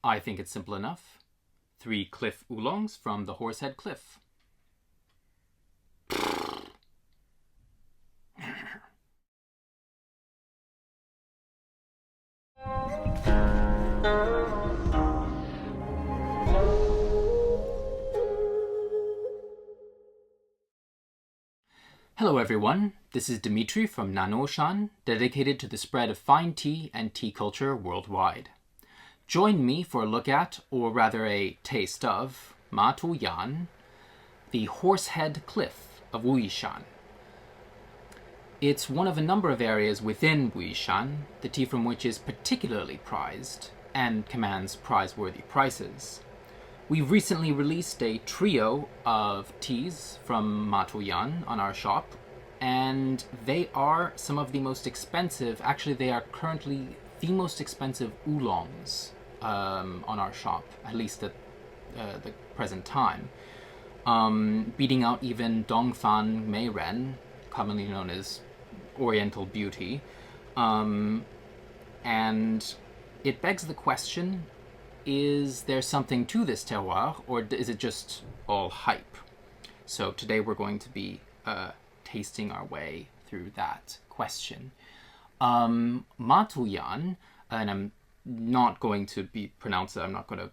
I think it's simple enough. 3 cliff oolongs from the Horsehead Cliff. Hello everyone, this is Dimitri from nannuoshan, dedicated to the spread of fine tea and tea culture worldwide. Join me for a look at, or rather a taste of, Matu Yan, the Horsehead Cliff of Wuyishan. It's one of a number of areas within Wuyishan, the tea from which is particularly prized and commands prize-worthy prices. We've recently released a trio of teas from Matu Yan on our shop, and they are some of the most expensive, actually they are currently the most expensive oolongs on our shop, at least at the present time. Beating out even Dongfan Meiren, commonly known as Oriental Beauty. And it begs the question, is there something to this terroir, or is it just all hype? So today we're going to be tasting our way through that question. Matu Yan, and I'm not going to pronounce it, I'm going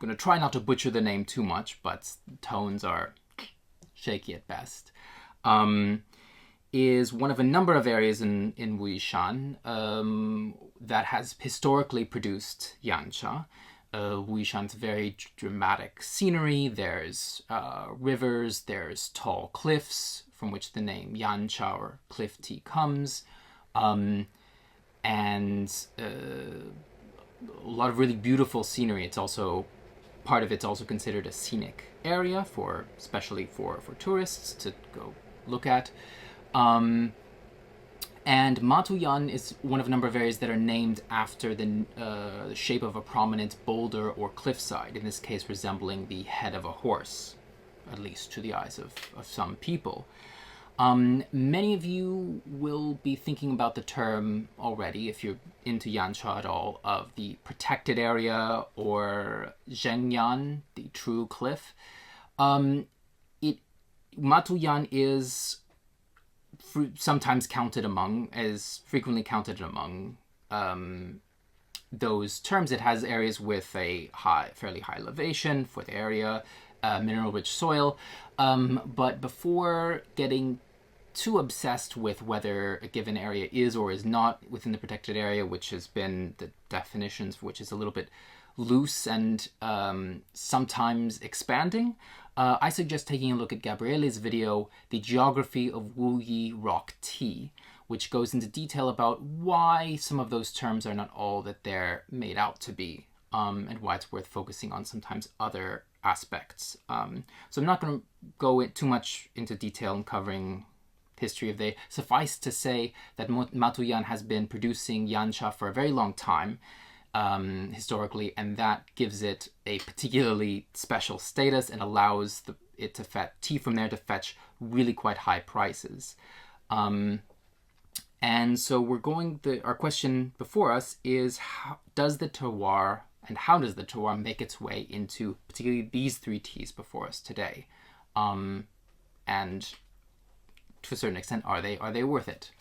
to try not to butcher the name too much, but tones are shaky at best. Is one of a number of areas in Wuyishan that has historically produced Yan Cha. Wuyishan's very dramatic scenery. There's rivers, there's tall cliffs from which the name Yan Cha or cliff tea comes, and a lot of really beautiful scenery. It's also part of it's also considered a scenic area especially for tourists to go look at. And Matu Yan is one of a number of areas that are named after the shape of a prominent boulder or cliffside, in this case resembling the head of a horse, at least to the eyes of some people. Many of you will be thinking about the term already, if you're into Yan Cha at all, of the protected area or Zhengyan, the true cliff. Matu Yan is sometimes frequently counted among those terms. It has areas with a fairly high elevation for the area, mineral-rich soil. But before getting too obsessed with whether a given area is or is not within the protected area, which has been the definitions for which is a little bit loose and sometimes expanding, I suggest taking a look at Gabriele's video, The Geography of Wuyi Rock Tea, which goes into detail about why some of those terms are not all that they're made out to be, and why it's worth focusing on sometimes other aspects. So I'm not going to go too much into detail in covering history of the. Suffice to say that Matu Yan has been producing Yan Cha for a very long time, historically, and that gives it a particularly special status and allows it to fetch tea from there to fetch really quite high prices. And so our question before us is, how does the terroir make its way into particularly these 3 teas before us today? And to a certain extent, are they worth it?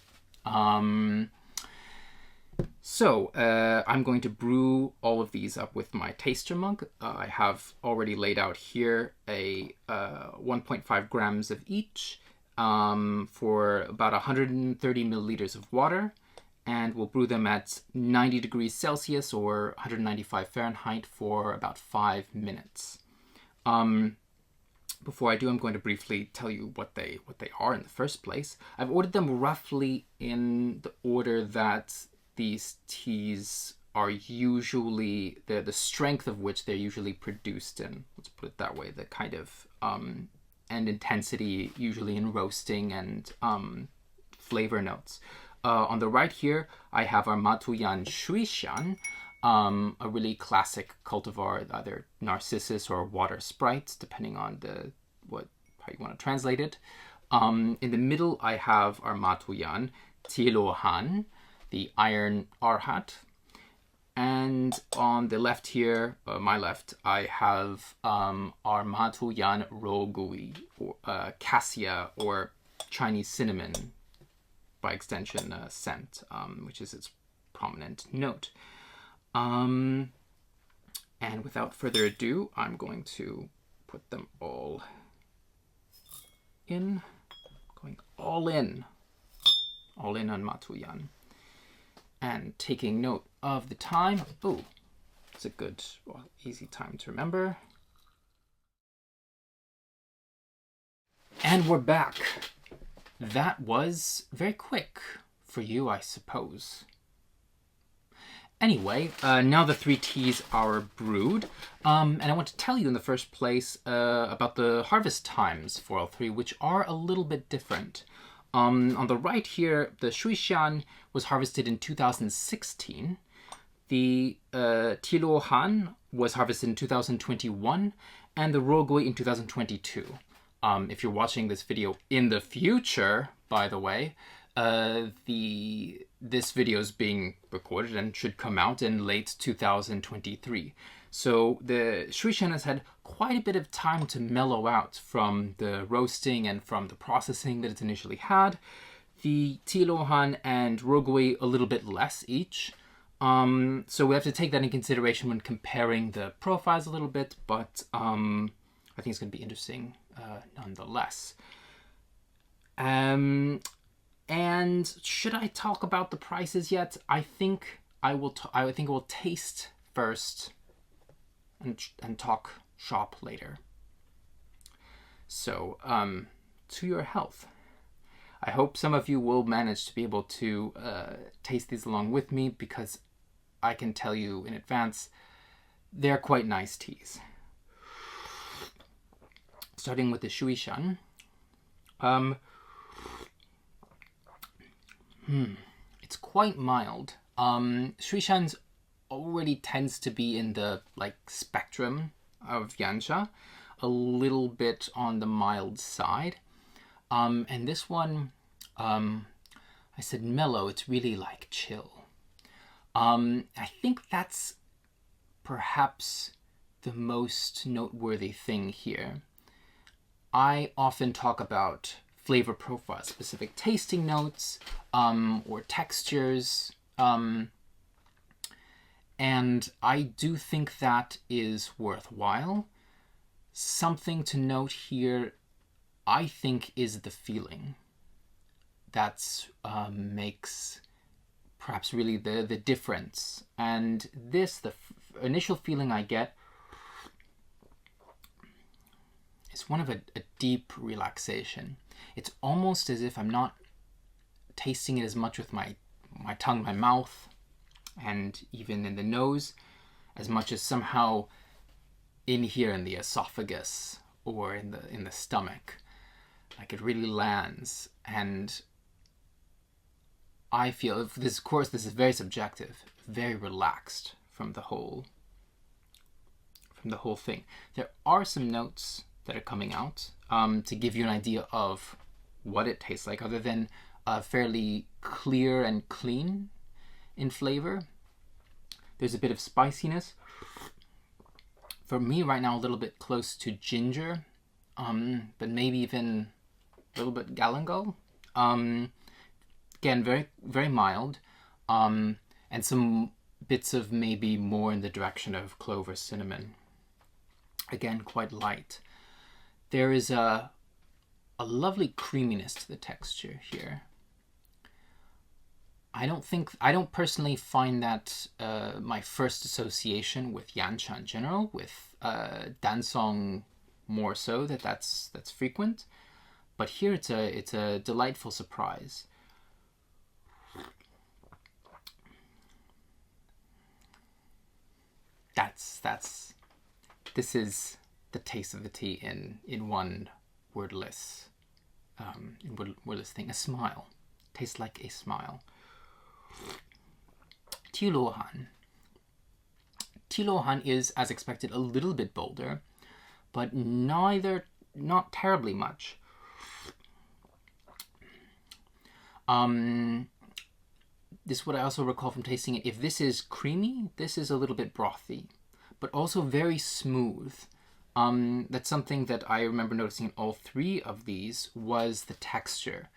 So I'm going to brew all of these up with my taster mug. I have already laid out here a 1.5 grams of each for about 130 milliliters of water, and we'll brew them at 90 degrees Celsius or 195 Fahrenheit for about 5 minutes. Before I do, I'm going to briefly tell you what they are in the first place. I've ordered them roughly in the order that these teas are usually, the strength of which they're usually produced in. Let's put it that way. The kind of, and intensity usually in roasting and flavor notes. On the right here, I have our Matu Yan Wuyishan, a really classic cultivar, either Narcissus or Water Sprites, depending on how you want to translate it. In the middle, I have our Matu Yan Tilohan, the Iron Arhat. And on the left here, my left, I have our Matu Yan Rogui, or cassia, or Chinese cinnamon, by extension, scent, which is its prominent note. And without further ado, I'm going to put them all in, going all in on Matu Yan. And taking note of the time. Oh, it's a good, well, easy time to remember. And we're back. That was very quick for you, I suppose. Anyway, now the 3 teas are brewed, and I want to tell you in the first place about the harvest times for all 3, which are a little bit different. On the right here, the Wuyishan was harvested in 2016. The TEAWARE was harvested in 2021, and the Rogui in 2022. If you're watching this video in the future, by the way, this video is being recorded and should come out in late 2023. So the Wuyishan has had quite a bit of time to mellow out from the roasting and from the processing that it's initially had. The TEAWARE and Rogui a little bit less each. So we have to take that in consideration when comparing the profiles a little bit, but I think it's going to be interesting nonetheless. And should I talk about the prices yet? I think I will taste first and talk shop later. So, to your health. I hope some of you will manage to be able to taste these along with me, because I can tell you in advance, they're quite nice teas. Starting with the Wuyishan. It's quite mild. Wuyishan's already tends to be in the spectrum of Yan Cha, a little bit on the mild side. And this one, I said mellow, it's really like chill. I think that's perhaps the most noteworthy thing here. I often talk about flavor profiles, specific tasting notes, or textures, and I do think that is worthwhile. Something to note here, I think, is the feeling. That makes perhaps really the difference. And this, the initial feeling I get, is one of a deep relaxation. It's almost as if I'm not tasting it as much with my tongue, my mouth, and even in the nose, as much as somehow in here in the esophagus or in the stomach. Like it really lands, and I feel, this is very subjective, very relaxed from the whole thing. There are some notes that are coming out to give you an idea of what it tastes like, other than fairly clear and clean in flavor. There's a bit of spiciness. For me right now, a little bit close to ginger, but maybe even a little bit galangal. Again, very, very mild, and some bits of maybe more in the direction of clove or cinnamon. Again, quite light. There is a lovely creaminess to the texture here. I don't personally find that my first association with Yan Cha in general, with Dansong more so, that's frequent. But here it's a delightful surprise. This is the taste of the tea in one wordless thing. A smile. Tastes like a smile. TEAWARE is, as expected, a little bit bolder, but not terribly much. this is what I also recall from tasting it. If this is creamy, this is a little bit brothy, but also very smooth. That's something that I remember noticing in all three of these was the texture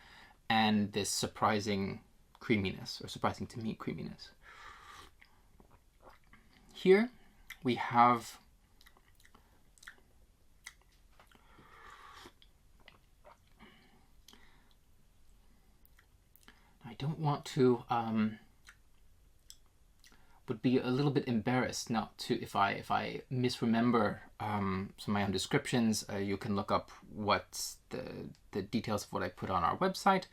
and this surprising creaminess, or surprising to me creaminess. Here we have I don't want to would be a little bit embarrassed not to if I misremember some of my own descriptions. You can look up what's the details of what I put on our website.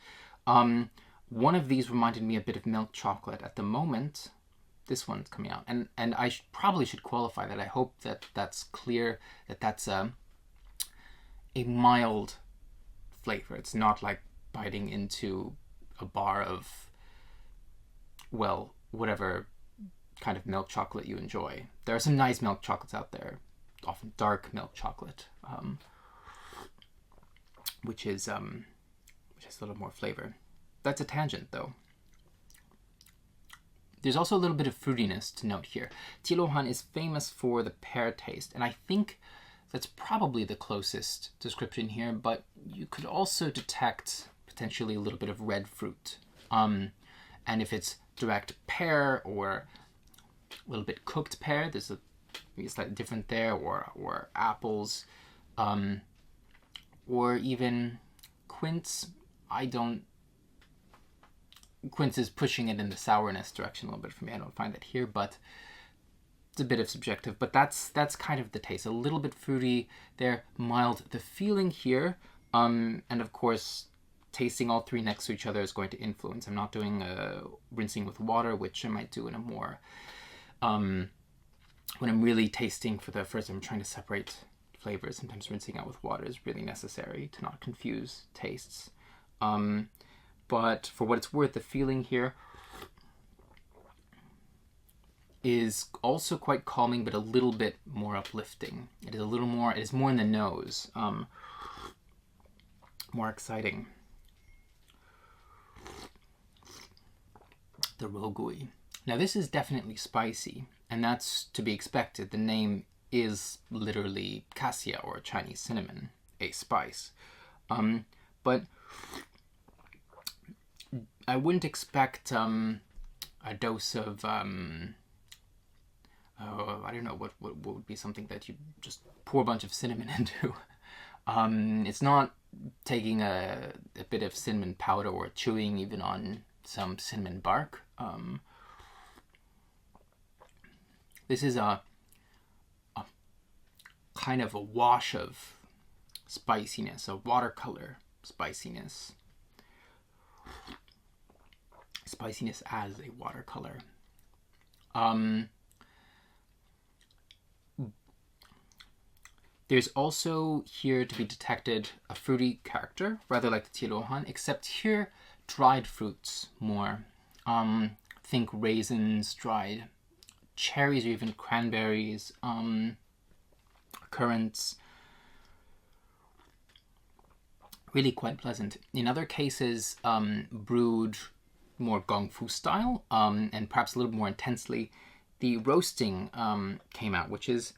One of these reminded me a bit of milk chocolate at the moment. This one's coming out, and I probably should qualify that. I hope that that's clear, that that's a mild flavor. It's not like biting into a bar of, well, whatever kind of milk chocolate you enjoy. There are some nice milk chocolates out there, often dark milk chocolate, which has a little more flavor. That's a tangent, though. There's also a little bit of fruitiness to note here. TEAWARE is famous for the pear taste, and I think that's probably the closest description here, but you could also detect potentially a little bit of red fruit. And if it's direct pear or a little bit cooked pear, there's maybe slightly different there, or apples, or even quince. Quince is pushing it in the sourness direction a little bit for me. I don't find that here, but it's a bit of subjective. But that's kind of the taste. A little bit fruity there, mild. The feeling here, and of course, tasting all three next to each other is going to influence. I'm not doing rinsing with water, which I might do in a more, when I'm really tasting for the first time, I'm trying to separate flavors. Sometimes rinsing out with water is really necessary to not confuse tastes. But for what it's worth, the feeling here is also quite calming, but a little bit more uplifting. It is more in the nose, more exciting. The rogui. Now this is definitely spicy, and that's to be expected. The name is literally cassia, or Chinese cinnamon, a spice. But I wouldn't expect a dose of I don't know what would be something that you just pour a bunch of cinnamon into. It's not taking a bit of cinnamon powder or chewing even on some cinnamon bark. This is a kind of a wash of spiciness, a watercolor spiciness. Spiciness as a watercolor. There's also here to be detected a fruity character, rather like the TEAWARE, except here dried fruits more. Think raisins, dried cherries, or even cranberries, currants. Really quite pleasant. In other cases, brewed more gong fu style, and perhaps a little more intensely, the roasting came out, which was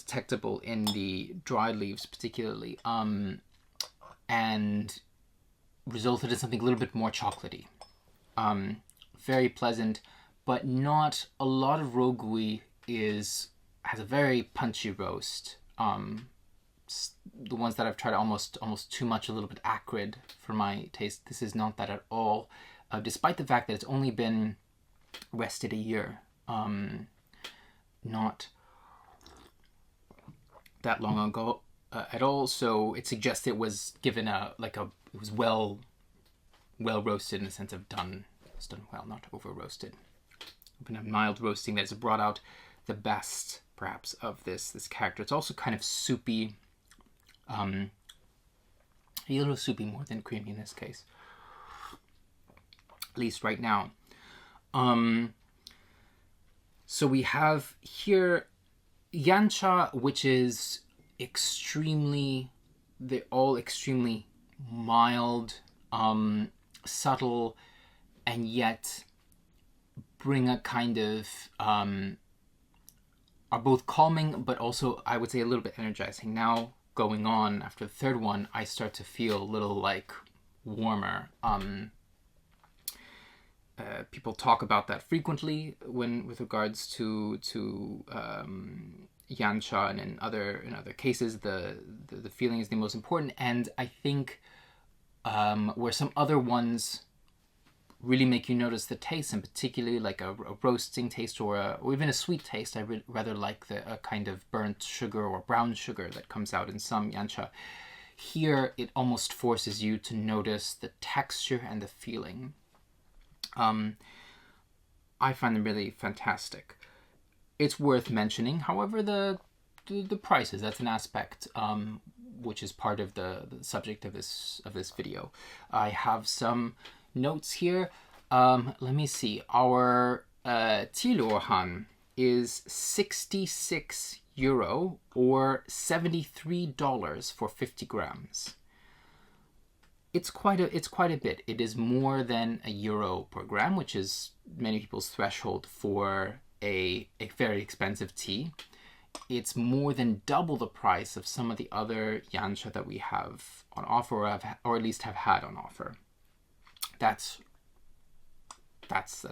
detectable in the dried leaves particularly, and resulted in something a little bit more chocolatey. Very pleasant, but not a lot of rogui has a very punchy roast. The ones that I've tried almost too much, a little bit acrid for my taste. This is not that at all, despite the fact that it's only been rested a year. Not that long ago at all, so it suggests it was given it was well roasted, in the sense of it's done well, not over roasted. Been a mild roasting that's brought out the best perhaps of this character. It's also kind of soupy, a little soupy more than creamy in this case, at least right now. So we have here Yan Cha, which is they're all extremely mild, subtle, and yet bring a kind of are both calming, but also I would say a little bit energizing. Now going on after the third one, I start to feel a little like warmer. People talk about that frequently when with regards to Yan Cha, and in other cases the feeling is the most important. And I think where some other ones really make you notice the taste, and particularly like a roasting taste or even a sweet taste, I rather like a kind of burnt sugar or brown sugar that comes out in some Yan Cha. Here it almost forces you to notice the texture and the feeling. I find them really fantastic. It's worth mentioning, however, the prices. That's an aspect which is part of the subject of this video. I have some notes here. Let me see. Our TEAWARE is €66 or $73 for 50 grams. It's quite a bit. It is more than €1 per gram, which is many people's threshold for a very expensive tea. It's more than double the price of some of the other Yan Cha that we have on offer, or at least have had on offer. That's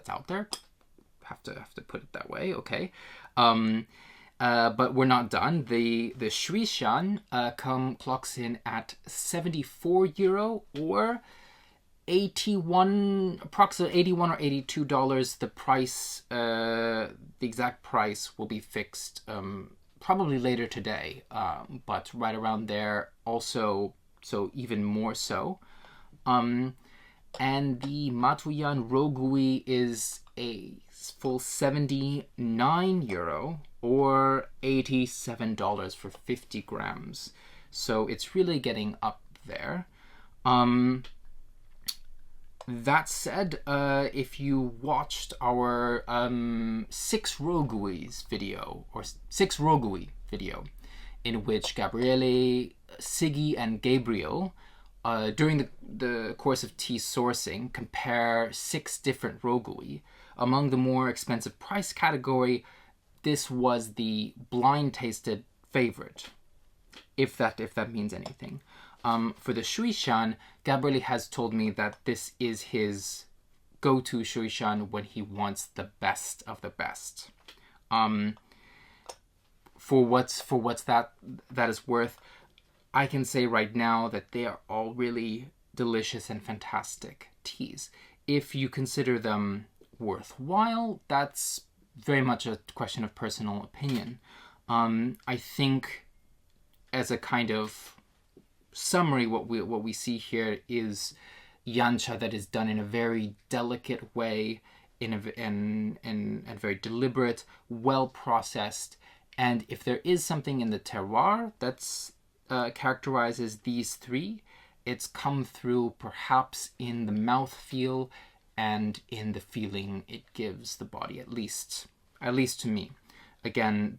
out there. Have to put it that way. Okay. But we're not done. The Wuyishan clocks in at €74 or approximately $81 or $82. The price, the exact price will be fixed probably later today, but right around there. Also, so even more so. And the Matu Yan Rogui is a full €79 or $87 for 50 grams. So it's really getting up there. That said, if you watched our 6 Roguis video, or 6 Rogui video, in which Gabriele, Siggy, and Gabriel during the course of tea sourcing compare 6 different Rogui. Among the more expensive price category, this was the blind tasted favorite, if that means anything. For the Wuyishan, Gabriele has told me that this is his go-to Wuyishan when he wants the best of the best. For what's that is worth, I can say right now that they are all really delicious and fantastic teas. If you consider them worthwhile, that's very much a question of personal opinion. I think, as a kind of summary, what we see here is Yan Cha that is done in a very delicate way, in a very deliberate, well processed. And if there is something in the terroir that's characterizes these 3, it's come through perhaps in the mouthfeel and in the feeling it gives the body, at least to me. Again,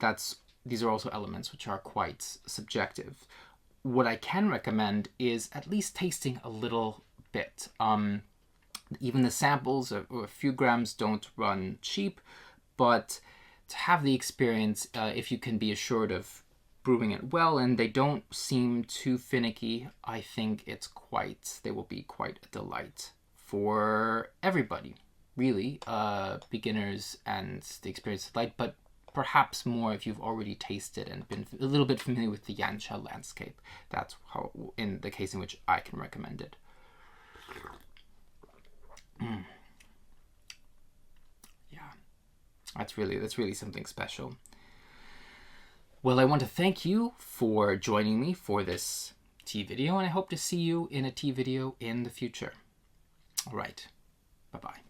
these are also elements which are quite subjective. What I can recommend is at least tasting a little bit. Even the samples of a few grams don't run cheap, but to have the experience, if you can be assured of brewing it well and they don't seem too finicky, I think they will be quite a delight for everybody, really, beginners and the experience of light, but perhaps more if you've already tasted and been a little bit familiar with the Yan Cha landscape. That's how, in the case in which I can recommend it. Yeah, that's really something special. Well, I want to thank you for joining me for this tea video, and I hope to see you in a tea video in the future. All right, bye-bye.